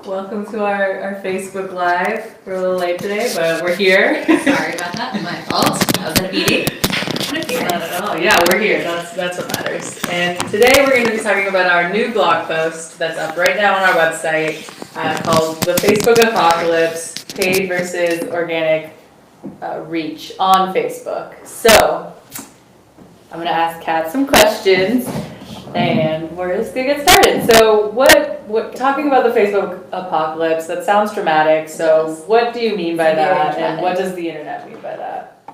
Welcome to our Facebook Live. We're a little late today, but we're here. Sorry about that. My fault. I was in a meeting. Not at all. Yeah, we're here. That's what matters. And today we're going to be talking about our new blog post that's up right now on our website called The Facebook Apocalypse, Paid versus Organic Reach on Facebook. So I'm going to ask Kat some questions and we're just going to get started. So what talking about the Facebook apocalypse, that sounds dramatic. So what do you mean by that, and what does the internet mean by that?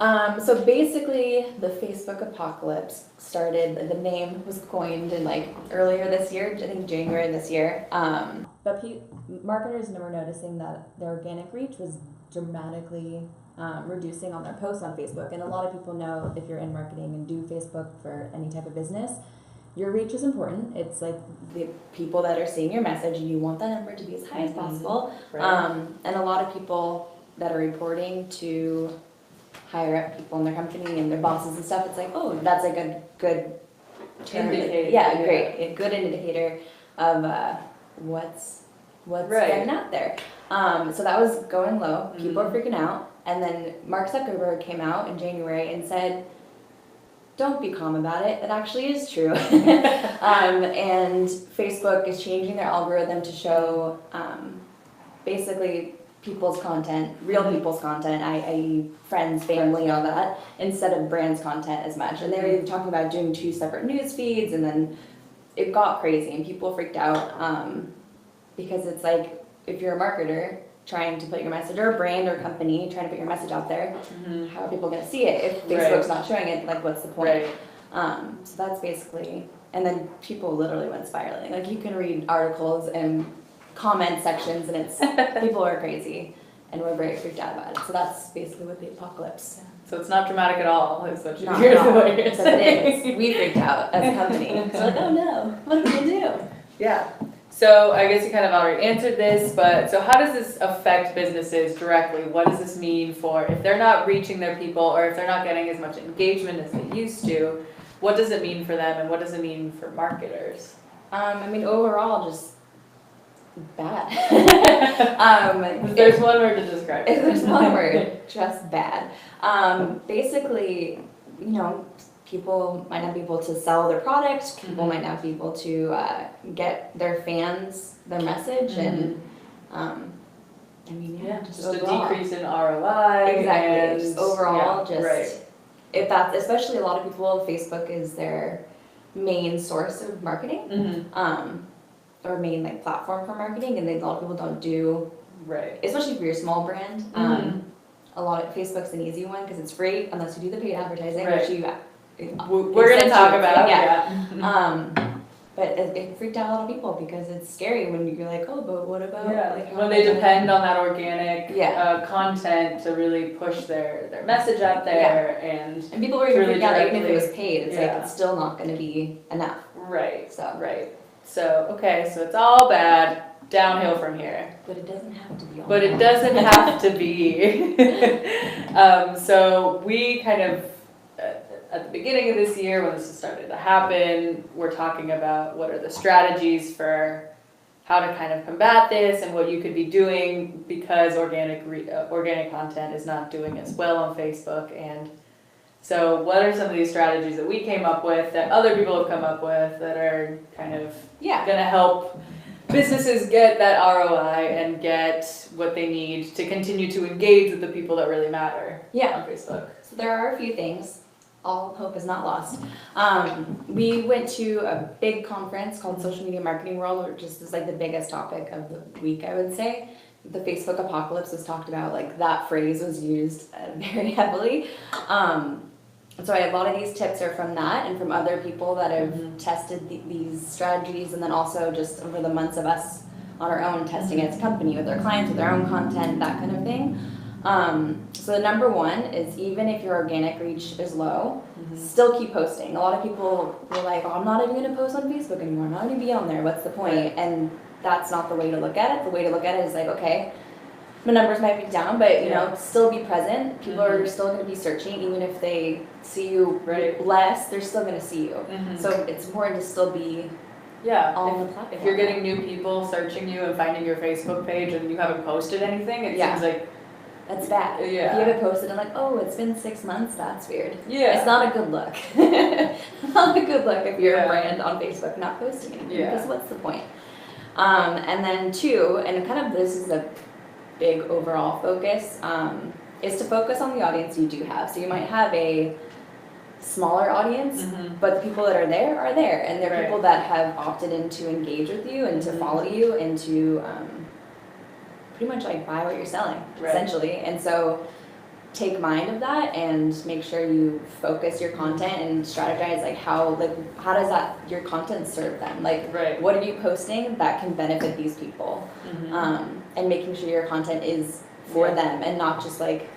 So basically, the Facebook apocalypse started. The name was coined in earlier this year. I think January this year. But marketers were noticing that their organic reach was dramatically reducing on their posts on Facebook. And a lot of people know, if you're in marketing and do Facebook for any type of business, your reach is important. It's like the people that are seeing your message, and you want that number to be as high as possible. Right. And a lot of people that are reporting to higher up people in their company and their bosses and stuff, it's like, oh, that's like a good Indicator. Yeah, great. A good indicator of what's getting out there. So that was going low. People are freaking out. And then Mark Zuckerberg came out in January and said, don't be calm about it. It actually is true. And Facebook is changing their algorithm to show basically people's content, real people's content, i.e. friends, family, all that, instead of brands' content as much. And they were even talking about doing 2 separate news feeds, and then it got crazy and people freaked out because it's like, if you're a marketer trying to put your message, or a brand or company trying to put your message out there, how are people going to see it if Facebook's not showing it? Like, what's the point? So that's basically, and then people literally went spiraling. Like, you can read articles and comment sections, and it's people are crazy, and we're very freaked out about it. So that's basically what the apocalypse. So it's not dramatic at all, is what Not you're at all. saying. So it is. We freaked out as a company. It's like, oh no, what are we gonna do? Yeah. So I guess you kind of already answered this, but so how does this affect businesses directly? What does this mean for if they're not reaching their people, or if they're not getting as much engagement as they used to? What does it mean for them, and what does it mean for marketers? Overall, just bad. If there's one word to describe it. If there's one word, just bad. Basically, people might not be able to sell their product. People might not be able to get their fans their message, and just overall. a decrease in ROI. Exactly. And, just overall, right. If that's, especially a lot of people, Facebook is their main source of marketing, or main platform for marketing, and a lot of people don't do. Right. Especially if you're a small brand. A lot of Facebook's an easy one because it's free unless you do the paid advertising, Right. which We're going to talk about. Yeah. But it freaked out a lot of people because it's scary when you're like, oh, but what about when they depend on that organic content to really push their message out there, and people were even really freaked out even if directly. it was paid. It's like it's still not going to be enough. Right. So Okay, so it's all bad. Downhill from here. But it doesn't have to be. But it doesn't have to be. So we kind of, at the beginning of this year, when this started to happen, we're talking about what are the strategies for how to kind of combat this, and what you could be doing because organic content is not doing as well on Facebook. And so what are some of these strategies that we came up with, that other people have come up with, that are kind of going to help businesses get that ROI and get what they need to continue to engage with the people that really matter on Facebook? So there are a few things. All hope is not lost. We went to a big conference called Social Media Marketing World, which is the biggest topic of the week, I would say. The Facebook apocalypse was talked about, that phrase was used very heavily. So a lot of these tips are from that and from other people that have tested these strategies, and then also just over the months of us on our own testing as a company with our clients, with our own content, that kind of thing. So the number one is, even if your organic reach is low, still keep posting. A lot of people were like, oh, I'm not even going to post on Facebook anymore. I'm not going to be on there. What's the point? Right. And that's not the way to look at it. The way to look at it is okay, my numbers might be down, but still be present. People are still going to be searching, even if they see you less, they're still going to see you. So it's important to still be Yeah. on the platform. If you're getting new people searching you and finding your Facebook page and you haven't posted anything, it seems like that's bad. Yeah. If you haven't posted and like, oh, it's been 6 months, that's weird. Yeah. It's not a good look. Not a good look if you're Yeah. a brand on Facebook not posting anything, Yeah. because what's the point? And then 2, and kind of this is a big overall focus, is to focus on the audience you do have. So you might have a smaller audience, Mhm. but the people that are there, and they're Right. people that have opted in to engage with you and to Mhm. follow you and to pretty much like buy what you're selling, Right. essentially. And so take mind of that and make sure you focus your content and strategize like how does that your content serve them? Like Right. what are you posting that can benefit these people? Mhm. And making sure your content is for Yeah. them and not just like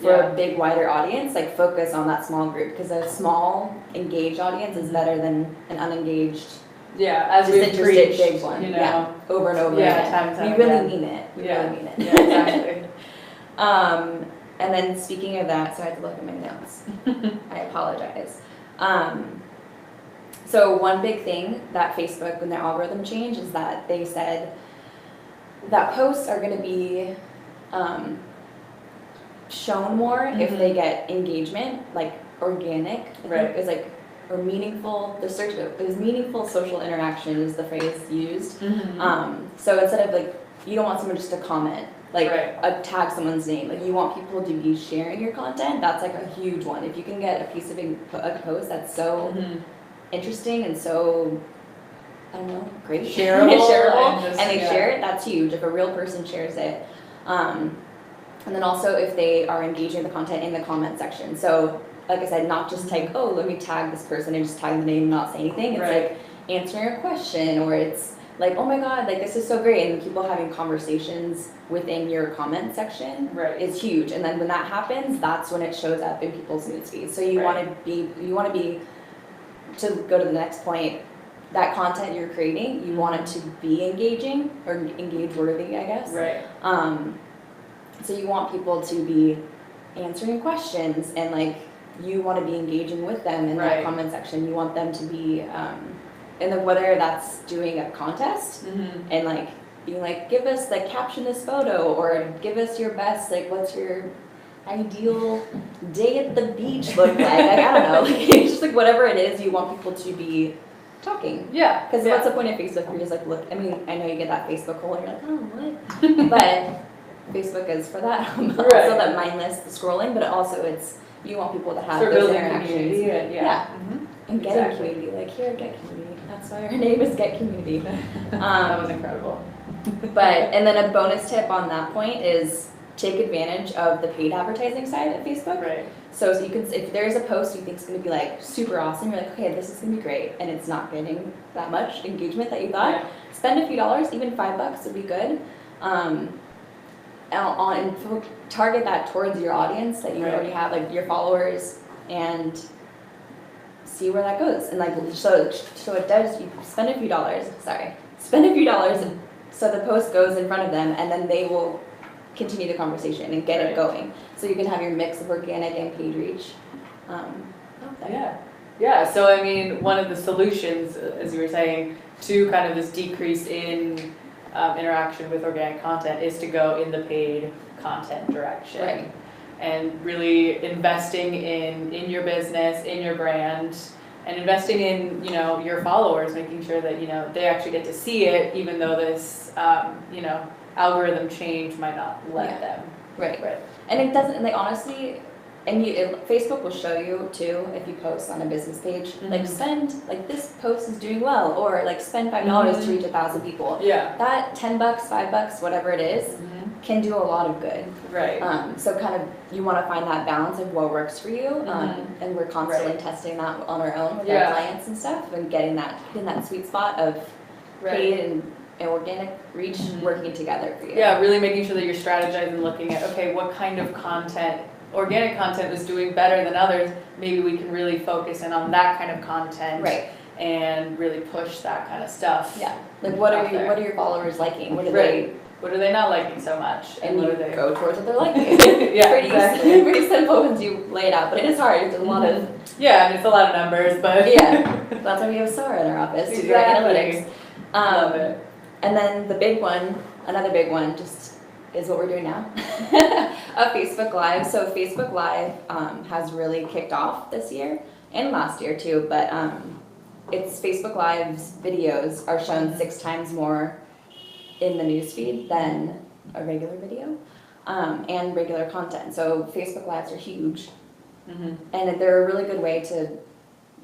for Yeah. a big wider audience. Like focus on that small group, because a small engaged audience is better than an unengaged Yeah, as we've disinterested preached, big one. you know. Yeah, over and over Yeah, again. time and time We really again. mean it. We Yeah. really mean it. Yeah, exactly. And then speaking of that, so I had to look at my notes. I apologize. So one big thing that Facebook, when their algorithm changed, is that they said that posts are going to be shown more if they get engagement, like organic. I think Right. it was like, or meaningful. The search it was meaningful social interaction is the phrase used. So instead of like, you don't want someone just to comment, like Right. tag someone's name. Like you want people to be sharing your content. That's like a huge one. If you can get a piece of a post that's so Mhm. interesting and so, I don't know, great, Shareable and just- and they yeah. share it, that's huge. If a real person shares it, and then also if they are engaging the content in the comment section. So, like I said, not just like, oh, let me tag this person and just tag the name and not say anything. It's Right. like answering a question, or it's like, oh my god, like this is so great, and people having conversations within your comment section Right. is huge. And then when that happens, that's when it shows up in people's newsfeeds. So you Right. want to be, to go to the next point, that content you're creating, you want it to be engaging or engage worthy, I guess. Right. So you want people to be answering questions, and like you want to be engaging with them in that Right. comment section. You want them to be, and then whether that's doing a contest Mhm. and like being like, give us like caption this photo, or give us your best, like what's your ideal day at the beach look like? Like I don't know, like it's just like whatever it is, you want people to be talking. Yeah. Because yeah. what's the point of Facebook? You're just like, look, I mean, I know you get that Facebook hole and you're like, oh, what? But Facebook is for that. Right. Also that mindless scrolling, but also it's, you want people to have For those building interactions. community and Yeah. Mhm. And getting Exactly. community, like here, get community. That's why our name is Get Community. That was incredible. And then a bonus tip on that point is take advantage of the paid advertising side of Facebook. Right. So you can, if there's a post you think is going to be like super awesome, you're like, okay, this is going to be great, and it's not getting that much engagement that you thought, Yeah. spend a few dollars, even $5 would be good. And target that towards your audience that you Right. already have, like your followers, and see where that goes. And like, so it does, you spend a few dollars, so the post goes in front of them, and then they will continue the conversation and get Right. it going. So you can have your mix of organic and paid reach. out there. Yeah. Yeah. So I mean, one of the solutions, as you were saying, to kind of this decrease in interaction with organic content is to go in the paid content direction. Right. And really investing in your business, in your brand, and investing in, you know, your followers, making sure that, you know, they actually get to see it, even though this, you know, algorithm change might not let Yeah. them. Right. Right. And it doesn't, and like honestly, and Facebook will show you too if you post on a business page, like Mhm. spend, like this post is doing well, or like spend $5 to Mhm. reach 1,000 people. Yeah. That $10, $5, whatever it is, can do a lot of good. Right. So kind of you want to find that balance of what works for you, Mhm. and we're constantly Right. testing that on our own with Yeah. our clients and stuff, and getting that sweet spot of Right. paid and organic reach Mhm. working together for you. Yeah, really making sure that you're strategizing, looking at, okay, what kind of content, organic content is doing better than others. Maybe we can really focus in on that kind of content. Right. And really push that kind of stuff. Yeah. Like what Out are you, there. what are your followers liking? What are Right. What are they not liking so much? And what you are they? go towards what they're liking. Yeah, pretty, exactly. pretty simple once you lay it out, but it is hard. It's a lot of, Yeah, and it's a lot of numbers, but yeah. That's why we have Sarah in our office to do our analytics. Love it. And then the big one, another big one, just is what we're doing now, a Facebook Live. So Facebook Live has really kicked off this year and last year too, but it's Facebook Live's videos are shown 6 times more in the newsfeed than a regular video and regular content. So Facebook Lives are huge, Mm-hmm. and they're a really good way to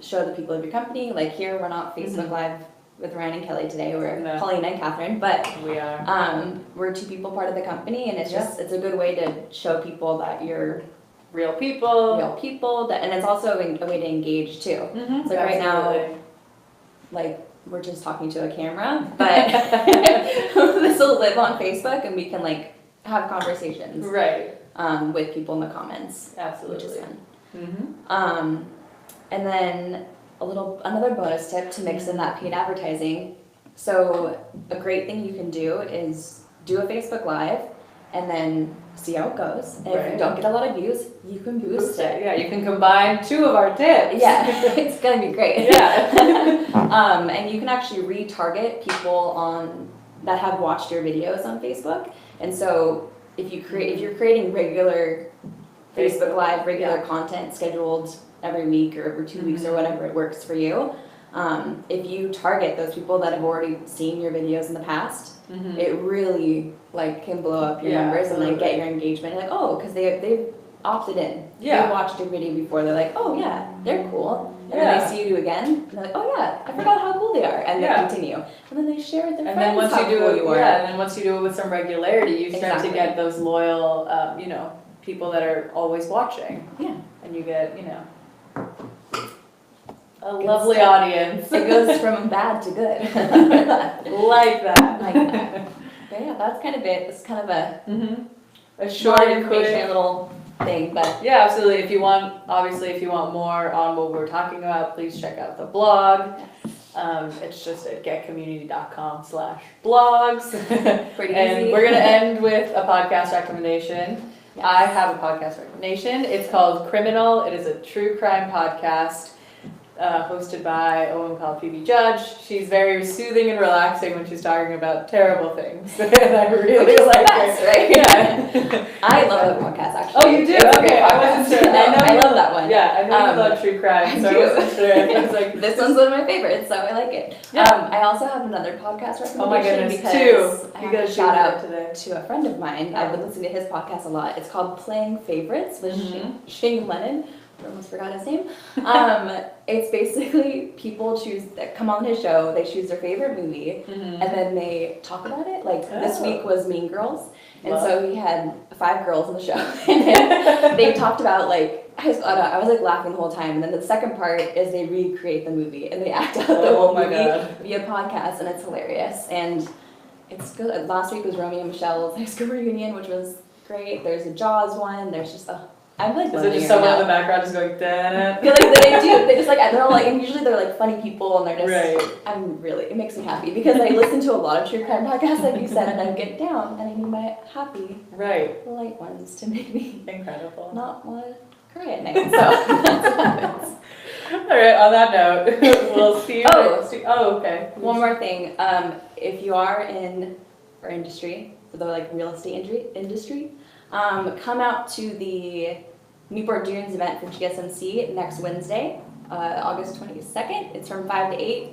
show the people of your company. Like here, we're not Facebook Live with Ryan and Kelly today. We're Paulina and Catherine, but we are. We're 2 people part of the company, and it's just it's a good way to show people that you're real people. and it's also a way to engage too. Mm-hmm. So right now, like we're just talking to a camera, but this will live on Facebook, and we can like have conversations right with people in the comments. Absolutely. Which is fun. Mm-hmm. And then another bonus tip to mix in that paid advertising. So a great thing you can do is do a Facebook Live and then see how it goes. And if you don't get a lot of views, you can boost it. Yeah, you can combine 2 of our tips. Yeah, it's gonna be great. Yeah. And you can actually retarget people that have watched your videos on Facebook. And so if you're creating regular Facebook Live, regular content scheduled every week or every 2 weeks or whatever it works for you, if you target those people that have already seen your videos in the past, it really like can blow up your numbers and like get your engagement. Like, oh, because they've opted in. Yeah. They watched your video before. They're like, oh yeah, they're cool. And then they see you again. And they're like, oh yeah, I forgot how cool they are. And they continue. And then they share with their friends. And then once how you do cool it, you are. and then once you do it with some regularity, you start to get those loyal, people that are always watching. Yeah. And you get, a lovely audience. It goes from bad to good. Like that. Like that. But yeah, that's kind of it. It's kind of a short short and quick information little thing, but yeah, absolutely. If you want more on what we're talking about, please check out the blog. It's just at getcommunity.com/blogs. pretty And easy. we're gonna end with a podcast recommendation. Yes. I have a podcast recommendation. It's called Criminal. It is a true crime podcast. Hosted by a woman called Phoebe Judge. She's very soothing and relaxing when she's talking about terrible things. And I really like best, it. right? Yeah. I love that podcast actually. Oh, you do? It's a great Okay, I podcast. wasn't sure. I love that one. Yeah, I know you love true crime, so I wasn't sure. I was like, this one's one of my favorites, so I like it. Yeah. I also have another podcast recommendation. Oh my goodness, because 2. I You have gotta to shout out today. to a friend of mine. I've been listening to his podcast a lot. It's called Playing Favorites with Shane Lennon. I almost forgot his name. It's basically people that come on his show, they choose their favorite movie, and then they talk about it. Like this week was Mean Girls, and so he had 5 girls on the show, and they talked about like I was like laughing the whole time. And then the second part is they recreate the movie and they act out the whole movie via podcast, and it's hilarious. And it's good. Last week was Romeo and Michelle's high school reunion, which was great. There's a Jaws one. There's just I'm like. Is it just someone in the background just going da? Yeah, like they do. They just like they're all like, and usually they're like funny people, and they're just. Right. It makes me happy because I listen to a lot of true crime podcasts, like you said, and I get down, and I need my happy, light ones to make me incredible not want to cry at night. So that's what happens. All right. On that note, we'll see you. Okay. One more thing. If you are in our industry, for the like real estate industry. Come out to the Newport Dunes event for GSMC next Wednesday, August 22nd. It's from 5 to 8.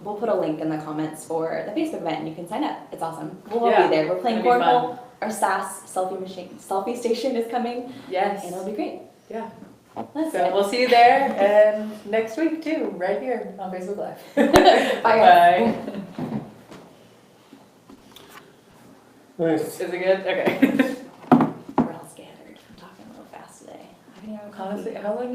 We'll put a link in the comments for the Facebook event and you can sign up. It's awesome. We'll all be there. We're playing cornhole. Our SAS selfie station is coming. Yes. And it'll be great. Yeah. That's so it. We'll see you there and next week too, right here on Facebook Live. Bye. Bye. Nice. Is it good? Okay. We're all scattered. I'm talking a little fast today. I haven't even Honestly, how long